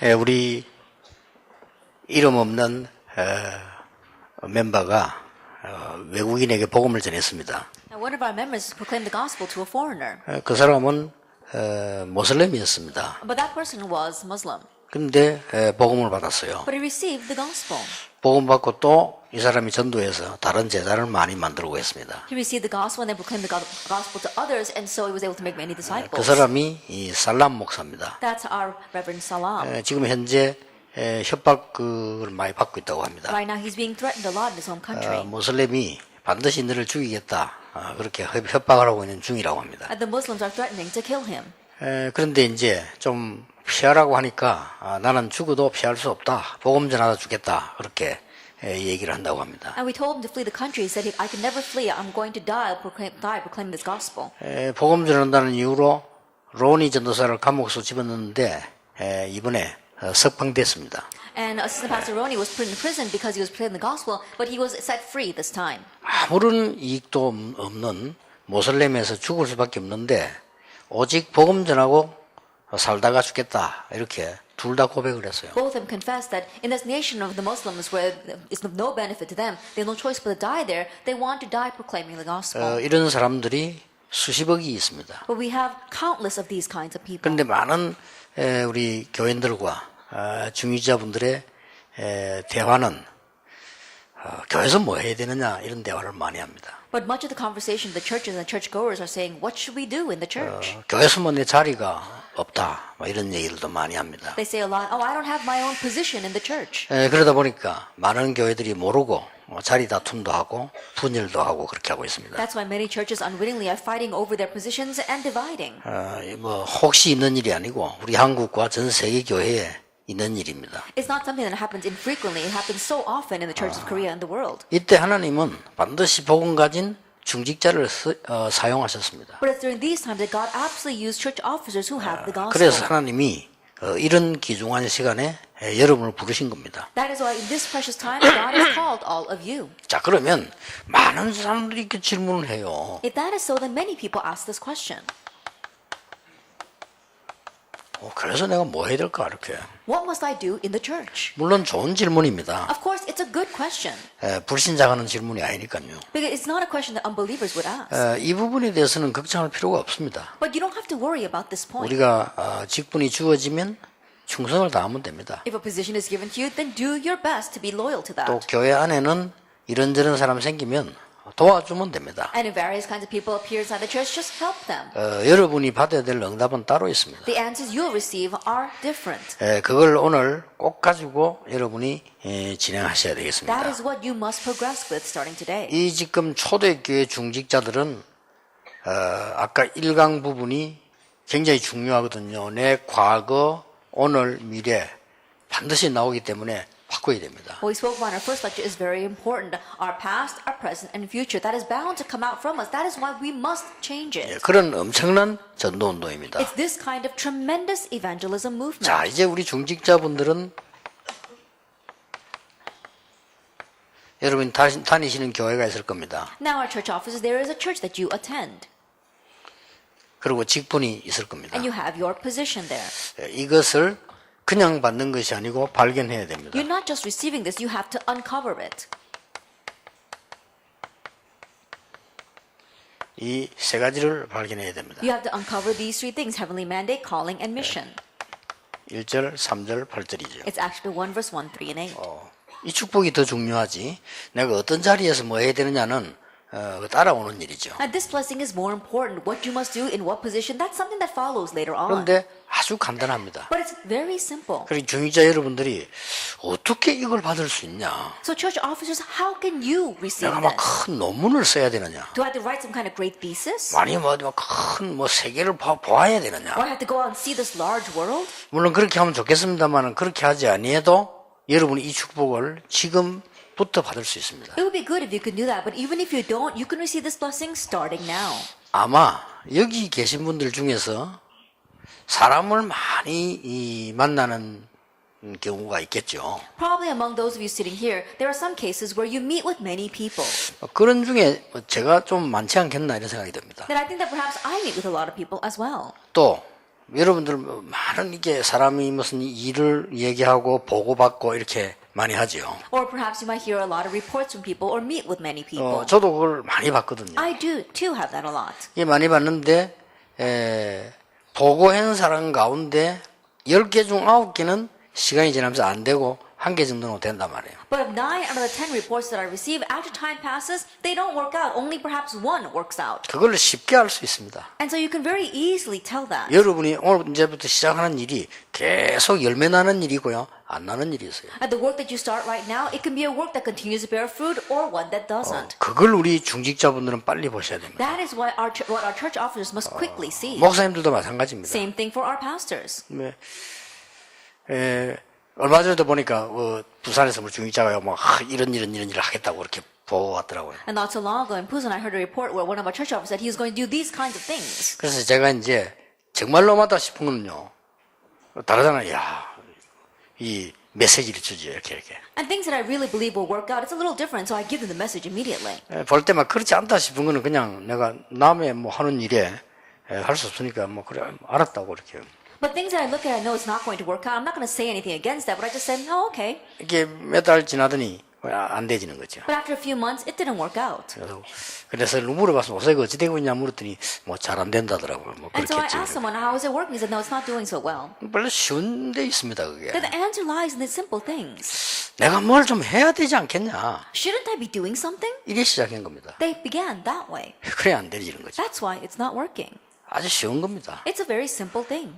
우리 이름 없는 멤버가 외국인에게 복음을 전했습니다. Now, one of our members proclaimed the gospel to a foreigner, 그 사람은 모슬렘이었습니다. but that person was Muslim. 근데 복음을 받았어요. But he received the gospel. 복음 받고 또 이 사람이 전도해서 다른 제자를 많이 만들고 했습니다. He received the gospel and then proclaimed the gospel to others, and so he was able to make many 그 disciples. 사람이 이 살람 목사입니다. That's our Reverend Salam. 지금 현재 협박을 많이 받고 있다고 합니다. Right now, he's being threatened a lot in his home country. 모슬렘이 반드시 너를 죽이겠다 그렇게 협박을 하고 있는 중이라고 합니다. And the Muslims are threatening to kill him. 그런데 이제 좀 피하라고 하니까 나는 죽어도 피할 수 없다. 복음 전하다 죽겠다. 그렇게 얘기를 한다고 합니다. And we told him to flee the country. He said, I can never flee. I'm going to die proclaiming this gospel. 복음 전한다는 이유로 로니 전도사를 감옥에서 집어넣는데 이번에 석방됐습니다. And Assistant Pastor Ronnie was put in prison because he was proclaiming the gospel, but he was set free this time. 아무런 이익도 없는 모슬렘에서 죽을 수밖에 없는데 오직 복음 전하고 살다가 죽겠다. 이렇게 둘 다 고백을 했어요. Both of them confessed that in this nation of the Muslims where it's of no benefit to them, they have no choice but to die there, they want to die proclaiming the gospel. 이런 사람들이 수십억이 있습니다. But we have countless of these kinds of people. 그런데 많은 우리 교인들과 중위자분들의 대화는 교회에서 뭐 해야 되느냐 이런 대화를 많이 합니다. But much of the conversation, the churches and churchgoers are saying, what should we do in the church? 교회에서 뭐 내 자리가 없다 뭐 이런 얘기들도 많이 합니다. They say a lot, I don't have my own position in the church. 그러다 보니까 많은 교회들이 모르고 자리 다툼도 하고 분열도 하고 그렇게 하고 있습니다. That's why many churches unwittingly are fighting over their positions and dividing. 뭐 혹시 있는 일이 아니고 우리 한국과 전 세계 교회에 있는 일입니다. It's not something that happens infrequently. It happens so often in the churches of Korea and the world. 이때 하나님은 반드시 복음 가진 중직자를 사용하셨습니다. But it's during these times that God absolutely used church officers who have the gospel. 그래서 하나님이 이런 귀중한 시간에 여러분을 부르신 겁니다. That is why in this precious time God has called all of you. 자, 그러면 많은 사람들이 이렇게 질문을 해요. If that is so, then many people ask this question. 그래서 내가 뭐 해야 될까 이렇게. What must I do in the church? 물론 좋은 질문입니다. Of course, it's a good question. 불신자가 하는 질문이 아니니까요. Because it's not a question that unbelievers would ask. 이 부분에 대해서는 걱정할 필요가 없습니다. But you don't have to worry about this point. 우리가 직분이 주어지면 충성을 다하면 됩니다. If a position is given to you, then do your best to be loyal to that. 또 교회 안에는 이런저런 사람 생기면 도와주면 됩니다. And if various kinds of people appear inside the church, just help them. 여러분이 받아야 될 응답은 따로 있습니다. The answers you'll receive are different. 그걸 오늘 꼭 가지고 여러분이 진행하셔야 되겠습니다. That is what you must progress with starting today. 이 지금 초대교회 중직자들은 아까 1강 부분이 굉장히 중요하거든요. 내 과거, 오늘, 미래 반드시 나오기 때문에 바꿔야 됩니다. What we spoke about in our first lecture is very important. Our past, our present, and future. That is bound to come out from us. That is why we must change it. 그런 엄청난 전도운동입니다. It's this kind of tremendous evangelism movement. 자, 이제 우리 중직자분들은 여러분 다니시는 교회가 있을 겁니다. Now our church offices, there is a church that you attend. 그리고 직분이 있을 겁니다. And you have your position there. 이것을 그냥 받는 것이 아니고 발견해야 됩니다. You're not just receiving this, you have to uncover it. 이 세 가지를 발견해야 됩니다. You have to uncover these three things: heavenly mandate, calling, and mission. 1절, 3절, 8절이죠. It's actually 1 verse 1, 3, and 8. 이 축복이 더 중요하지. 내가 어떤 자리에서 뭐 해야 되느냐는 따라오는 일이죠. And this blessing is more important. What you must do in what position, that's something that follows later on. 그런데 아주 간단합니다. But it's very simple. 그리고 중직자 여러분들이 어떻게 이걸 받을 수 있냐? So church officers, how can you receive 내가 막 this? 큰 논문을 써야 되느냐? Do I have to write some kind of great thesis? 많이 큰뭐 세계를 보아야 되느냐? Or I have to go out and see this large world? 물론 그렇게 하면 좋겠습니다만 그렇게 하지 아니해도 여러분이 이 축복을 지금부터 받을 수 있습니다. It would be good if you could do that, but even if you don't, you can receive this blessing starting now. 아마 여기 계신 분들 중에서 사람을 많이 만나는 경우가 있겠죠. Probably among those of you sitting here, there are some cases where you meet with many people. 그런 중에 제가 좀 많지 않겠나 이런 생각이 듭니다. Then I think that perhaps I meet with a lot of people as well. 또 여러분들 뭐 많은 이게 사람이 무슨 일을 얘기하고 보고받고 이렇게 많이 하죠. Or perhaps you might hear a lot of reports from people or meet with many people. 저도 그걸 많이 봤거든요. I do too have that a lot. 이게 많이 봤는데 보고한 사람 가운데 10개 중 9개는 시간이 지나면서 안 되고 1개 정도는 된단 말이에요. But of 9 out of the 10 reports that I receive, after time passes, they don't work out. Only perhaps one works out. 그걸 쉽게 알 수 있습니다. And so you can very easily tell that. 여러분이 오늘 이제부터 시작하는 일이 계속 열매 나는 일이고요. 안 나는 일이 있어요. At the work that you start right now, it can be a work that continues to bear fruit or one that doesn't. 그걸 우리 중직자분들은 빨리 보셔야 됩니다. That is what our church officers must quickly see. 목사님들도 마찬가지입니다. Same thing for our pastors. 얼마 전에도 보니까 부산에서 우리 중직자가 뭐 이런 일을 하겠다고 그렇게 보고 왔더라고요. And not so long ago in Busan, I heard a report where one of our church officers said he was going to do these kinds of things. 그래서 제가 이제 정말로 맞다 싶은 거는요. 다르잖아요. 이 메시지를 주죠. 이렇게. And things that I really believe will work out, it's a little different, so I give them the message immediately. 볼 때만 그렇지 않다 싶은 거는 그냥 내가 남의 뭐 하는 일에 할 수 없으니까 뭐 그래 알았다고 이렇게. But things that I look at, I know it's not going to work out. I'm not going to say anything against that, but I just said, oh, okay. 이게 몇 달 지나더니 안 되지는 거죠. But after a few months, it didn't work out. 그래서 물어봤으면 어서 이거 어찌 되고 있냐 물었더니 뭐 잘 안 된다더라고요. 뭐 And so I 그렇겠지. asked someone, how is it working? He said, no, it's not doing so well. 별로 쉬운 데 있습니다 그게. That the answer lies in the simple things. 내가 뭘 좀 해야 되지 않겠냐. Shouldn't I be doing something? 이래 시작한 겁니다. They began that way. 그래 안 되지는 거죠. That's why it's not working. 아주 쉬운 겁니다. It's a very simple thing.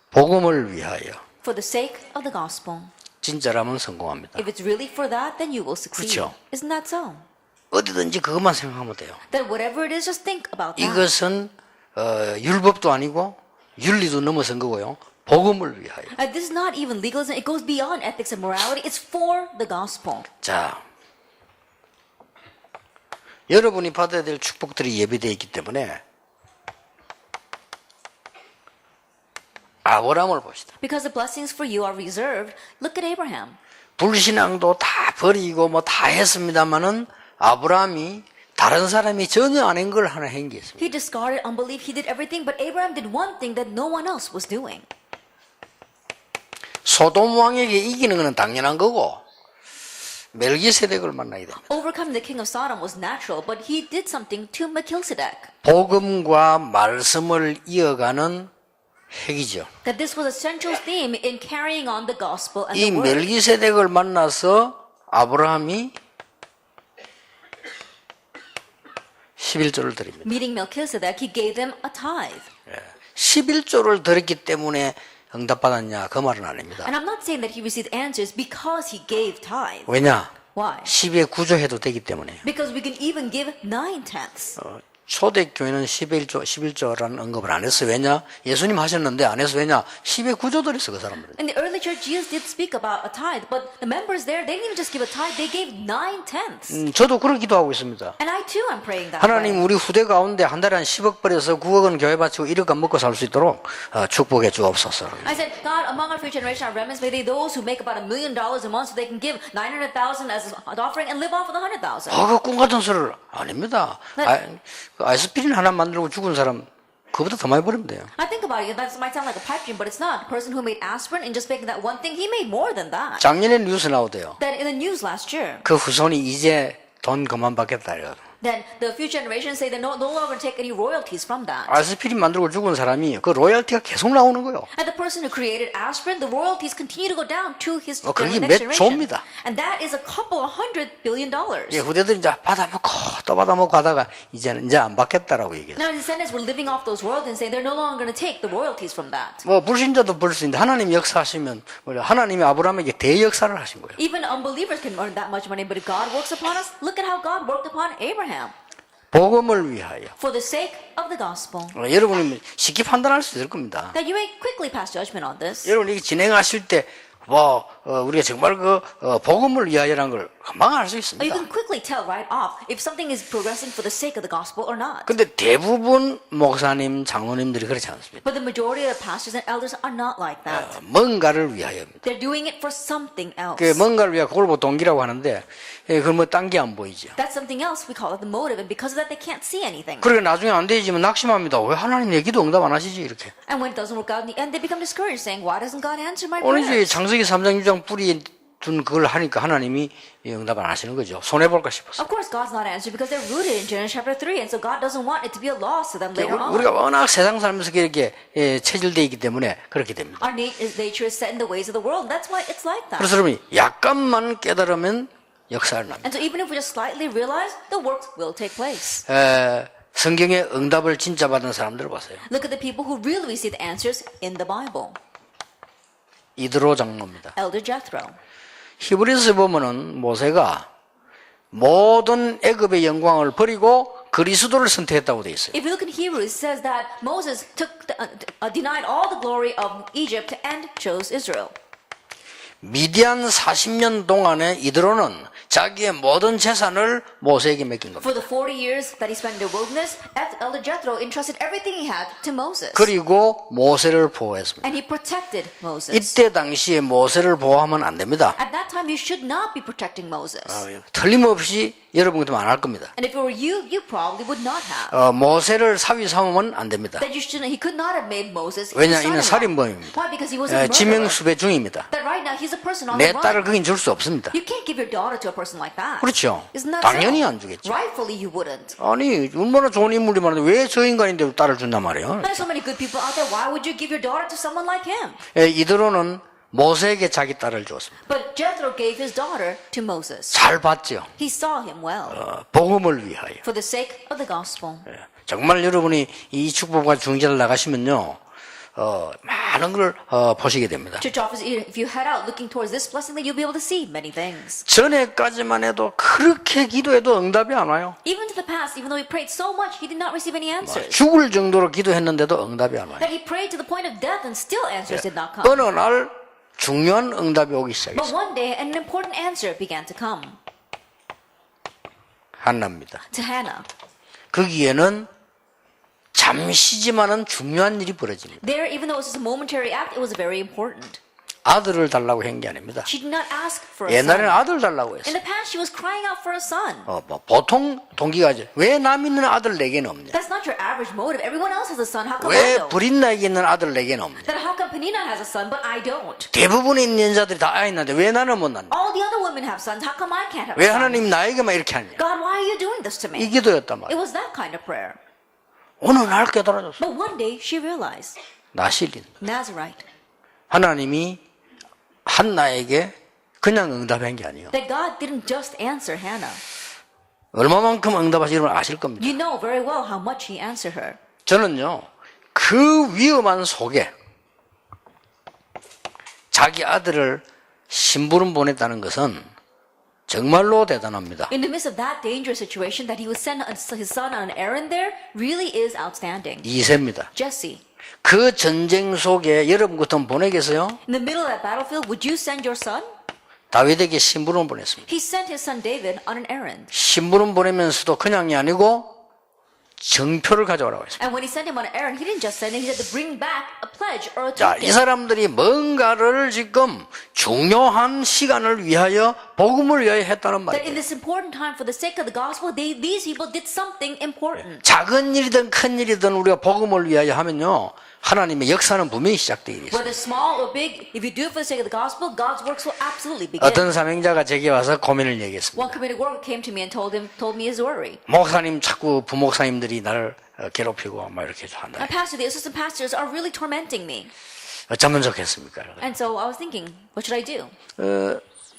복음을 위하여 For the sake of the gospel. 진짜라면 성공합니다. If it's really for that, then you will succeed. 그렇죠. Isn't that so? 어디든지 그것만 생각하면 돼요. That whatever it is, just think about that. 이것은 율법도 아니고 윤리도 넘어선 거고요. 복음을 위하여. This is not even legalism. It goes beyond ethics and morality. It's for the gospel. 자, 여러분이 받아야 될 축복들이 예비되어 있기 때문에 아브라함을 봅시다. Because the blessings for you are reserved. Look at Abraham. 불신앙도 다 버리고 뭐 다 했습니다마는 아브라함이 다른 사람이 전혀 안 한 걸 하나 한 게 있습니다. He discarded unbelief. He did everything, but Abraham did one thing that no one else was doing. 소돔 왕에게 이기는 것은 당연한 거고 멜기세덱을 만나야 됩니다. Overcoming the king of Sodom was natural, but he did something to Melchizedek. 복음과 말씀을 이어가는 핵이죠. That this was a central theme in carrying on the gospel and 이 the word. 멜기세덱을 만나서 아브라함이 11조를 드립니다. Meeting Melchizedek, he gave them a tithe. 11조를 드렸기 때문에 응답받았냐 그 말은 아닙니다. And I'm not saying that he received answers because he gave tithe. 왜냐? Why? 10의 9조 해도 되기 때문에. Because we can even give 9/10. 초대교회는 11조라는 언급을 안 했어요. 왜냐? 예수님 하셨는데 안 해서 왜냐? 10의 9조 드렸어 그 사람들은. In the early church, Jesus did speak about a tithe, but the members there, they didn't even just give a tithe, they gave 9/10. 저도 그런 기도하고 있습니다. And I too am praying that 하나님 way. 우리 후대 가운데 한 달에 한 10억 벌여서 9억은 교회 바치고 1억은 먹고 살 수 있도록 축복해 주옵소서. I said, God, among our future generation, our remnants, may they those who make about $1 million a month so they can give 900,000 as an offering and live off of the 100,000. 그 꿈 같은 소리를 아닙니다. 아이스피린 하나 만들고 죽은 사람 그보다 더 많이 버리면 돼요. I think about it, that might sound like a pipe dream, but it's not. The person who made aspirin and just making that one thing, he made more than that. 작년에 뉴스 나오대요. That in the news last year, 그 후손이 이제 돈 그만 받겠다 이래요. then the future generations say they're no longer take any royalties from that. 아스피린 만들고 죽은 사람이 그 로열티가 계속 나오는 거예요. And the person who created aspirin, the royalties continue to go down to his 그게 next 몇 generation. 조입니다. And that is a couple of $100 billion. 예, 후대들이 이제 받아먹고 또 받아먹고 하다가 이제는 이제 안 받겠다라고 얘기해요. Now, the descendants were living off those royalties and saying they're no longer going to take the royalties from that. 뭐 불신자도 벌 수 있는데 하나님 역사하시면 하나님이 아브라함에게 대역사를 하신 거예요. Even unbelievers can earn that much money, but if God works upon us, look at how God worked upon Abraham. 복음을 위하여. For the sake of the gospel. 여러분이 쉽게 판단할 수 있을 겁니다. That you may quickly pass judgment on this. 여러분 이게 진행하실 때 우리가 정말 복음을 위하여라는 걸 금방 알 수 You 있습니다. can quickly tell right off if something is progressing for the sake of the gospel or not. 근데 대부분 목사님, 장로님들이 그렇지 않습니다. But the majority of pastors and elders are not like that. 뭔가를 위하여입니다. They're doing it for something else. 뭔가를 위하여 그걸 뭐 동기라고 하는데 그건 뭐 딴 게 안 보이죠. That's something else. We call it the motive, and because of that, they can't see anything. 그러니까 나중에 안 되지면 낙심합니다. 왜 하나님 내 기도 응답 안 하시지 이렇게. And when it doesn't work out in the end, they become discouraged, saying, "Why doesn't God answer my 오늘 이제 prayers?" 창세기 3장 6장 뿌리 둔 그걸 하니까 하나님이 응답 안 하시는 거죠. 손해 볼까 싶어서. Of course, God's not answering because they're rooted in Genesis chapter 3, and so God doesn't want it to be a loss to them later on. 우리가 워낙 세상 살면서 이렇게 체질되어 있기 때문에 그렇게 됩니다. Our nature is set in the ways of the world. That's why it's like that. 그래서 여러분 약간만 깨달으면 역사를 납니다. And so even if we just slightly realize, the works will take place. 성경의 응답을 진짜 받은 사람들을 보세요. Look at the people who really received answers in the Bible. 이드로 장로입니다. Elder Jethro. 히브리서에 보면은 모세가 모든 애굽의 영광을 버리고 그리스도를 선택했다고 돼 있어요. If you look in Hebrews, it says that Moses denied all the glory of Egypt and chose Israel. 미디안 40년 동안에 이드로는 자기의 모든 재산을 모세에게 맡긴 겁니다. For the 40 years that he spent in the wilderness, Elder Jethro entrusted everything he had to Moses. 그리고 모세를 보호했습니다. And he protected Moses. 이때 당시에 모세를 보호하면 안 됩니다. At that time, you should not be protecting Moses. 틀림없이 여러분 같으면 안 할 겁니다. And if it were you, you probably would not have. 모세를 사위 삼으면 안 됩니다. That he could not have made Moses. 왜냐, his 이는 son-in-law. 살인범입니다. Why? Because he was a murderer. 지명수배 중입니다. That right now he's a person on 내 the run. 딸을 거긴 줄 수 없습니다. You can't give your daughter to a person like that. 그렇죠. Isn't that 당연히 so? 안 주겠죠. Rightfully, you wouldn't. 아니 얼마나 좋은 인물이 많은데 왜 저 인간인데 딸을 준단 말이에요. There's so many good people out there. Why would you give your daughter to someone like him? 이드로는 모세에게 자기 딸을 주었습니다. But Jethro gave his daughter to Moses. 잘 봤죠. He saw him well 복음을 위하여. for the sake of the gospel. 정말 여러분이 이 축복과 중재를 나가시면요. 많은 걸 보시게 됩니다. Church office, if you head out looking towards this blessing, then you'll be able to see many things. 전에까지만 해도 그렇게 기도해도 응답이 안 와요. Even to the past, even though he prayed so much, he did not receive any answers. 죽을 정도로 기도했는데도 응답이 안 와요. That he prayed to the point of death and still answers did not come. 어느 날 중요한 응답이 오기 But 시작했어요. one day, an important answer began to come 한나입니다. to Hannah. 거기에는 잠시지만은 중요한 일이 벌어집니다. There, even though it was just a momentary act, it was very important. 아들을 달라고 한 게 아닙니다. She did not ask for a 옛날에는 son. 아들 달라고 In 했어요. the past, she was crying out for a son. 보통 동기가 왜 남 있는 아들 내게는 없냐? That's not your average motive. Everyone else has a son. How come I 왜 don't? 브린나에게 있는 아들 내게는 없냐? Then how come Penina has a son, but I don't? 대부분의 있는 여자들이 다 아 있는데 왜 나는 못 낳냐? All the other women have sons. How come I can't have a 왜 son? 하나님 나에게만 이렇게 하냐? God, why are you doing this to 이 me? 기도였단 It 말이에요. was that kind of prayer. 어느 날 깨달아졌어. But one day she realized 나실린. Nazarite. 하나님이 한나에게 그냥 응답한 게 아니에요. That God didn't just answer Hannah. 얼마만큼 응답하시는 걸 아실 겁니다. You know very well how much He answered her. 저는요, 그 위험한 속에 자기 아들을 심부름 보냈다는 것은 정말로 대단합니다. In the midst of that dangerous situation, that He would send His son on an errand there really is outstanding. 이세입니다. Jesse, 그 전쟁 속에 여러분 같으면 보내겠어요? in the middle of that battlefield, would you send your son? 다윗에게 심부름 보냈습니다. He sent his son David on an errand. 심부름 보내면서도 그냥이 아니고 정표를 가져오라고 했습니다. And when he sent him on an errand, he didn't just send him, he had to bring back a pledge or a 자, 이 token. 사람들이 뭔가를 지금 중요한 시간을 위하여 복음을 위하여 했다는 That in 말이에요. this important time, for the sake of the gospel, these people did something important. 작은 일이든 큰 일이든 우리가 복음을 위하여 하면요, 하나님의 역사는 분명히 시작되게 있어요. Whether small or big, if you do it for the sake of the gospel, God's works will absolutely begin. 어떤 사명자가 제게 와서 고민을 얘기했습니다. One committed worker came to me and told me his worry. 목사님 자꾸 부목사님들이 나를 괴롭히고 막 이렇게 한다. My pastor, the assistant pastors are really tormenting me. 어쩌면 좋겠습니까? And so I was thinking, what should I do?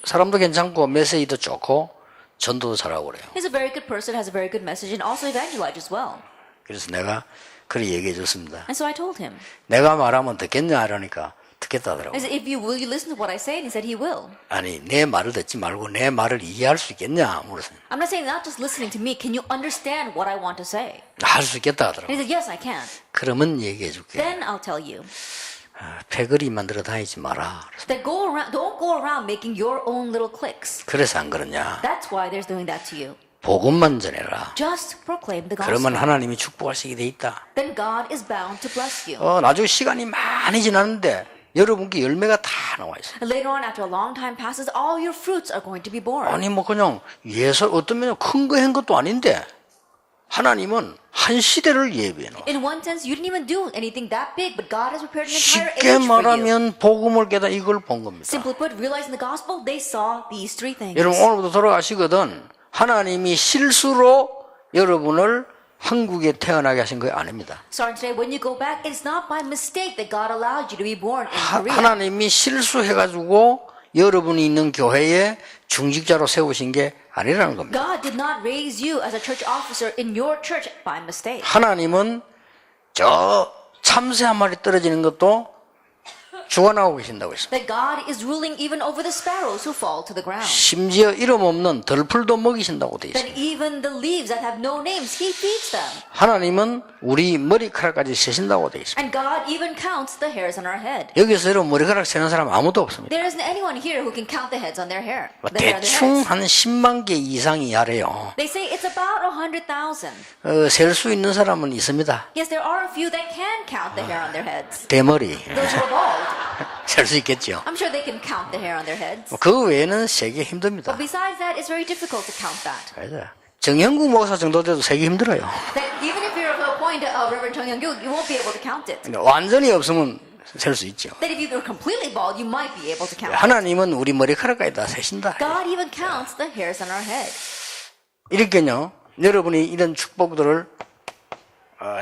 사람도 괜찮고 메시지도 좋고 전도도 잘하고 그래요. He's a very good person, has a very good message, and also evangelizes as well. 그래서 내가 그렇게 얘기해 줬습니다. And so I told him. 내가 말하면 듣겠냐 하니까 듣겠다 하더라고요. I said, will you listen to what I say? And he said he will. 아니 내 말을 듣지 말고 내 말을 이해할 수 있겠냐 물었어요. I'm not saying not just listening to me. Can you understand what I want to say? 할 수 있겠다 And 하더라고요. he said, yes, I can. 그러면 얘기해 줄게. Then I'll tell you. 패거리 만들어 다니지 마라. That don't go around making your own little cliques. 그래서 안 그러냐? That's why they're doing that to you. 복음만 전해라. Just proclaim the 그러면 gospel. 하나님이 축복하시게 돼 있다. Then God is bound to bless you. 나중에 시간이 많이 지났는데 여러분께 열매가 다 나와 있어요. And later on, after a long time passes, all your fruits are going to be born. 아니 뭐 그냥 예설 어떤 면은 큰 거 한 것도 아닌데 하나님은 한 시대를 예비해 놓아. In one sense, you didn't even do anything that big, but God has prepared an entire 쉽게 age for you. 말하면 복음을 깨다 이걸 본 겁니다. Simply put, realizing the gospel, they saw these three things. 여러분 오늘부터 돌아가시거든 하나님이 실수로 여러분을 한국에 태어나게 하신 거 아닙니다. Starting today, when you go back, it's not by mistake that God allowed you to be born in Korea. 하나님이 실수해가지고 여러분이 있는 교회에 중직자로 세우신 게 아니라는 겁니다. God did not raise you as a church officer in your church by mistake. 하나님은 저 참새 한 마리 떨어지는 것도 주관하고 계신다고 했습니다. That God is ruling even over the sparrows who fall to the ground. 심지어 이름 없는 덜풀도 먹이신다고 돼 있습니다. That even the leaves that have no names, He feeds them. 하나님은 우리 머리카락까지 세신다고 돼 있습니다. And God even counts the hairs on our head. 여기서 여러분 머리카락 세는 사람 아무도 없습니다. There isn't anyone here who can count the heads on their hair. The hair on their 대충 heads. 한 10만 개 이상이 하래요. They say it's about 100,000. 셀 수 있는 사람은 있습니다. Yes, there are a few that can count the hair on their heads. 대머리 Those who are bald. 셀 수 있겠죠. I'm sure they can count the hair on their heads. 그 외에는 세기 힘듭니다. But besides that, it's very difficult to count that. 그래서 정영국 목사 정도 돼도 세기 힘들어요. That even if you're to a point of Reverend Chung Young-gyu, you won't be able to count it. 완전히 없으면 셀 수 있죠. That if you were completely bald, you might be able to count it. 하나님은 우리 머리카락까지 다 세신다. God even counts the hairs on our head. 이렇게요. 여러분이 이런 축복들을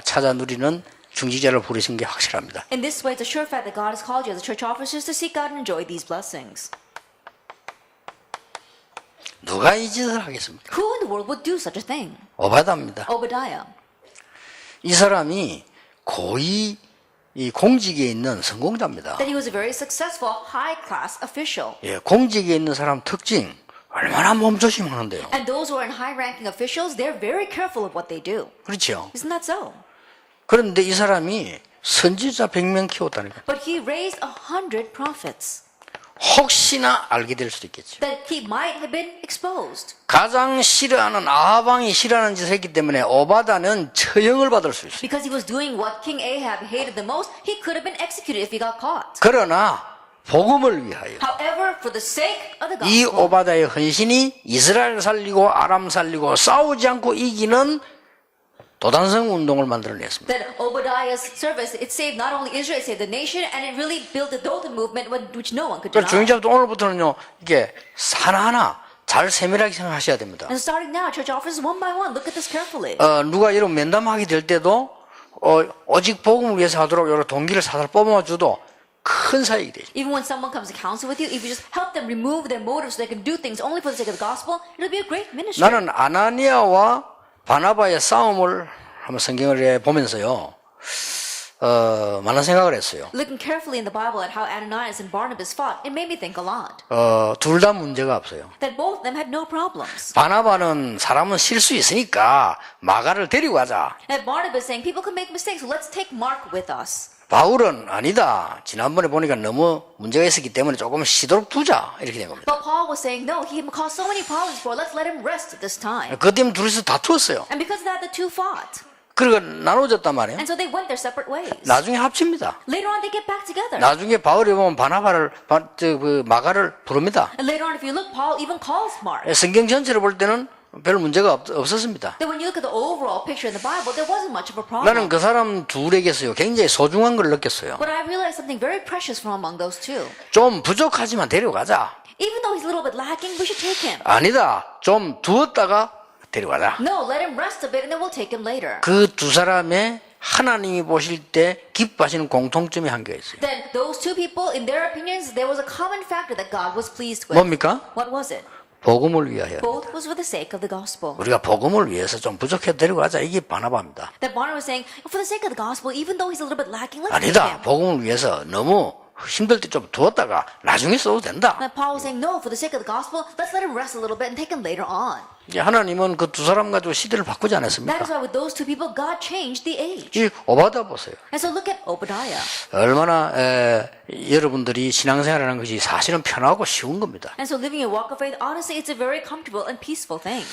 찾아 누리는 중직자를 부르신 게 확실합니다. In this way, it's a sure fact that God has called you as church officers to seek out and enjoy these blessings. 누가 이 짓을 하겠습니까? Who in the world would do such a thing? 오바다입니다. Obadiah. 이 사람이 고위 이 공직에 있는 성공자입니다. That he was a very successful, high-class official. 예, 공직에 있는 사람 특징 얼마나 몸조심하는데요. And those who are in high-ranking officials, they're very careful of what they do. 그렇죠. Isn't that so? 그런데 이 사람이 선지자 100명 키웠다니까. But he raised 100 prophets. 혹시나 알게 될 수도 있겠죠. That he might have been exposed. 가장 싫어하는 아합왕이 싫어하는 짓을 했기 때문에 오바다는 처형을 받을 수 있어요. Because he was doing what King Ahab hated the most, he could have been executed if he got caught. 그러나 복음을 위하여 However, for the sake of the 이 gospel, 오바다의 헌신이 이스라엘 살리고 아람 살리고 싸우지 않고 이기는 도단성 운동을 만들어냈습니다. that Obadiah's service, it saved not only Israel, it saved the nation, and it really built the Dothan movement, which no one could 그래서 deny. 중직자부터 오늘부터는요 이게 하나하나 잘 세밀하게 생각하셔야 됩니다. And starting now, church officers, one by one, look at this carefully. 누가 이런 면담하게 될 때도 오직 복음을 위해서 하도록 여러 동기를 사살 뽑아줘도 큰 사역이 되죠. Even when someone comes to counsel with you, if you just help them remove their motives so they can do things only for the sake of the gospel, it'll be a great ministry. 나는 아나니아와 바나바의 싸움을 한번 성경을 보면서요 많은 생각을 했어요. Looking carefully in the Bible at how Ananias and Barnabas fought, it made me think a lot. 둘 다 문제가 없어요. That both of them had no problems. 바나바는 사람은 실수 있으니까 마가를 데리고 가자. And Barnabas saying, people can make mistakes, so let's take Mark with us. 바울은 아니다. 지난번에 보니까 너무 문제가 있었기 때문에 조금 쉬도록 두자. 이렇게 된 겁니다. But Paul was saying, no, he caused so many problems before, let's let him rest at this time. 그 때문에 둘이서 다투었어요. And because of that, the two fought. 그리고 나눠졌단 말이에요. And so they went their separate ways. 나중에 합칩니다. Later on, they get back together. 나중에 바울이 보면 바나바를 마가를 부릅니다. And later on, if you look, Paul even calls Mark. 성경 전체를 볼 때는 별 문제가 없었습니다. Then when you look at the overall picture in the Bible, there wasn't much of a problem. 나는 그 사람 둘에게서요 굉장히 소중한 걸 느꼈어요. But I realized something very precious from among those two. 좀 부족하지만 데려가자. Even though he's a little bit lacking, we should take him. 아니다. 좀 두었다가 데려가자. No, let him rest a bit and then we'll take him later. 그 두 사람의 하나님이 보실 때 기뻐하시는 공통점이 한 개 있어요. Then those two people, in their opinions, there was a common factor that God was pleased with. 뭡니까? What was it? 복음을 위하여. Both was for the sake of the gospel. 우리가 복음을 위해서 좀 부족해도 데려가자. 이게 바나바입니다. That Barnabas was saying, for the sake of the gospel, even though he's a little bit lacking, let's take 아니다. him. 복음을 위해서 너무 힘들 때 좀 두었다가 나중에 써도 된다. And Paul was saying, no, for the sake of the gospel, let's let him rest a little bit and take him later on. 이제 하나님은 그 두 사람 가지고 시대를 바꾸지 That is 않았습니까? why with those two people, God changed the age. 이 오바다 보세요. And so look at Obadiah. 얼마나 여러분들이 신앙생활하는 것이 사실은 편하고 쉬운 겁니다. And so living a walk of faith, honestly, it's a very comfortable and peaceful thing.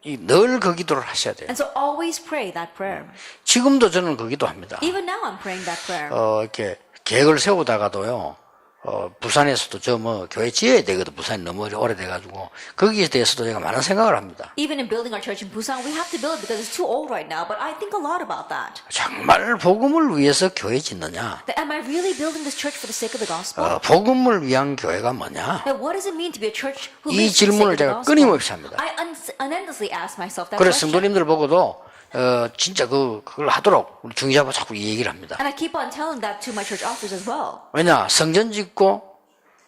늘 그 기도를 하셔야 돼요. And so always pray that prayer. 지금도 저는 그 기도합니다. Even now I'm praying that prayer. 이렇게 계획을 세우다가도요. 부산에서도 저 교회 지어야 되거든. 부산이 너무 오래돼가지고 거기에 대해서도 제가 많은 생각을 합니다. Even in building our church in Busan, we have to build it because it's too old right now. But I think a lot about that. 정말 복음을 위해서 교회 짓느냐? Am I really building this church for the sake of the gospel? 복음을 위한 교회가 뭐냐? Then what does it mean to be a church who 이 lives for the 질문을 sake of the 제가 gospel? 끊임없이 합니다. I unendlessly ask myself that 그래서 question. 성도님들 보고도 진짜 그걸 하도록 우리 중지하고 자꾸 이 얘기를 합니다. And I keep on telling that to my church officers as well. 왜냐? 성전 짓고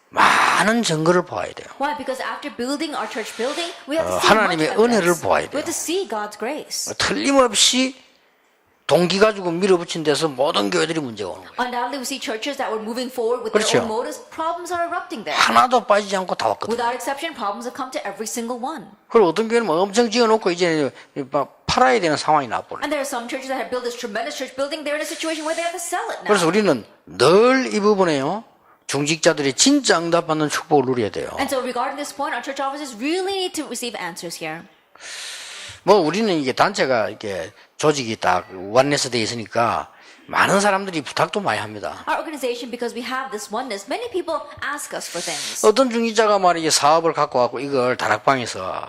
많은 증거를 보아야 돼요. Why? Because after building our church building, we have to see 하나님의 much evidence. 은혜를 보아야 We 돼요. have to see God's grace. 틀림없이 동기 가지고 밀어붙인 데서 모든 교회들이 문제가 오는 거예요. Undoubtedly, we see churches that were moving forward with 그렇죠. their own motives. Problems are erupting there. 하나도 빠지지 않고 다 왔거든요. Without exception, problems have come to every single one. 그리고 어떤 교회는 엄청 지어놓고 이제 막 팔아야 되는 상황이 나버려요. And there are some churches that have built this tremendous church building. They're in a situation where they have to sell it now. 그래서 우리는 늘 이 부분에요. 중직자들이 진짜 응답받는 축복을 누려야 돼요. And so regarding this point, our church officers really need to receive answers here. 우리는 이게 단체가 이게 조직이 딱 원네스 돼 있으니까 많은 사람들이 부탁도 많이 합니다. Our organization, because we have this oneness, many people ask us for things. 어떤 중직자가 말이지 사업을 갖고 와고 이걸 다락방에서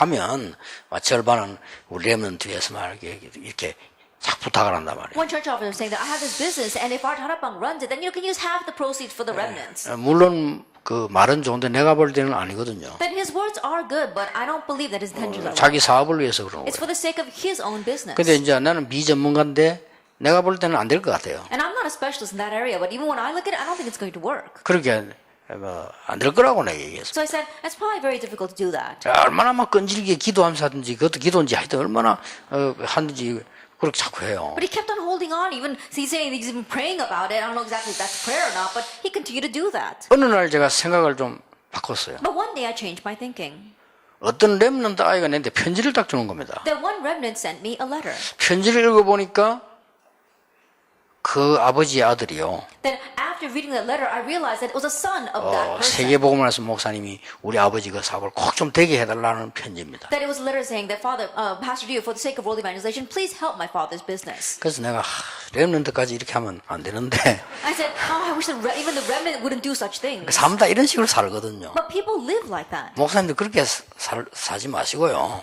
하면 절반은 우리 렘넌트에서 이렇게 쫙 부탁을 한단 말이에요. One church officer is saying that I have this business, and if our Tarapang runs it, then you can use half the proceeds for the remnants. 물론 그 말은 좋은데 내가 볼 때는 아니거든요. Then his words are good, but I don't believe that his intentions are 자기 right. 사업을 위해서 그러는 It's for 거예요. the sake of his own business. 근데 이제 나는 비전문가인데 내가 볼 때는 안 될 것 같아요. And I'm not a specialist in that area, but even when I look at it, I don't think it's going to work. 그렇게 안 될 거라고 내가 얘기했어. So I said, it's probably very difficult to do that. 얼마나 막 끈질기게 기도하면서 하든지 그것도 기도인지 하여튼 얼마나 하든지 그렇게 자꾸 해요. But he kept on holding on, even he's saying he's even praying about it. I don't know exactly if that's prayer or not, but he continued to do that. 어느 날 제가 생각을 좀 바꿨어요. But one day I changed my thinking. 어떤 렘넌트 아이가 내한테 편지를 딱 주는 겁니다. Then one remnant sent me a letter. 편지를 읽어보니까 그 아버지의 아들이요. Then after reading that letter, I realized that it was a son of that person. 세계복음말씀 목사님이 우리 아버지 그 사업을 꼭 좀 되게 해달라는 편지입니다. That it was a letter saying that Father, Pastor Dio, for the sake of world evangelization, please help my father's business. 그래서 내가 렘넌트까지 이렇게 하면 안 되는데 I said, oh, I wish that even the remnant wouldn't do such things. 삶 다 이런 식으로 살거든요. But people live like that. 목사님들 그렇게 사지 마시고요.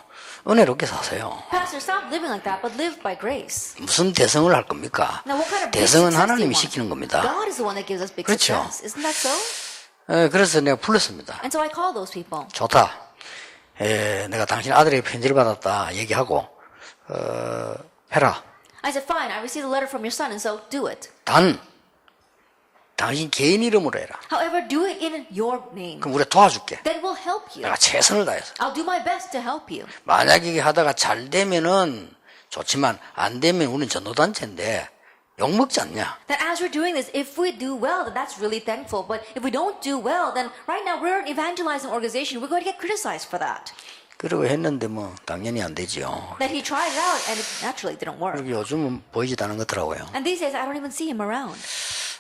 은혜롭게 사세요. Pastor, stop living like that, but live by grace. 무슨 대성을 할 겁니까? Now, what kind of big 대성은 success do you 하나님이 want? 시키는 겁니다. God is the one that gives us big 그렇죠. success. Isn't that so? 그래서 내가 불렀습니다. And so I call those people. 좋다. 내가 당신 아들에게 편지를 받았다 얘기하고 해라. I said, fine, I received a letter from your son, and so do it. 단 당신 개인 이름으로 해라. However, do it in your name. 그럼 우리가 도와줄게. That will help you. 내가 최선을 다해서. I'll do my best to help you. 만약 이게 하다가 잘 되면은 좋지만 안 되면 우리는 전도단체인데 욕 먹지 않냐? That as we're doing this, if we do well, then that's really thankful. But if we don't do well, then right now we're an evangelizing organization. We're going to get criticized for that. 그러고 했는데 당연히 안 되지요. That he tried it out, and it naturally didn't work. 요즘은 보이지도 않은 것더라고요. And these days, I don't even see him around.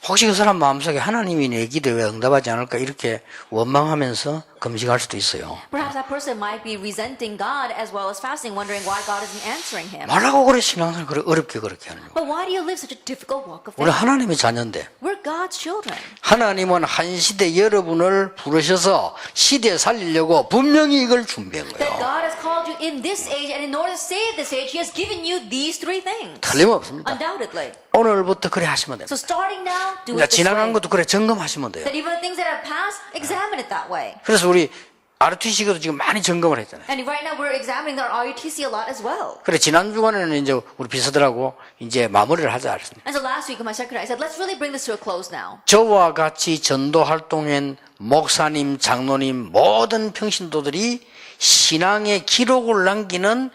혹시 그 사람 마음속에 하나님이 내 기도에 왜 응답하지 않을까 이렇게 원망하면서 금식할 수도 있어요. Perhaps that person might be resenting God as well as fasting, wondering why God isn't answering him. 말하고 그래 신앙생활 그래 어렵게 그렇게 하는 거. But why do you live such a difficult walk of 우리 faith? 하나님의 자녀인데 We're God's children. 하나님은 한 시대 여러분을 부르셔서 시대 살리려고 분명히 이걸 준비한 That 거예요. God has called you in this age, and in order to save this age, He has given you these three things. 틀림없습니다. Undoubtedly. 오늘부터 그래 하시면 됩니다. So starting now, do 그러니까 it this 지나간 way. 것도 그래 점검하시면 돼요. That even the things that have passed, examine it that way. 그래서 우리 RTC도 지금 많이 점검을 했잖아요. And right now we're examining our RUTC a lot as well. 그래 지난 주간에는 이제 우리 비서들하고 이제 마무리를 하자 했습니다. And so last week with my secretary, I said, let's really bring this to a close now. 저와 같이 전도 활동한 목사님, 장로님 모든 평신도들이 신앙의 기록을 남기는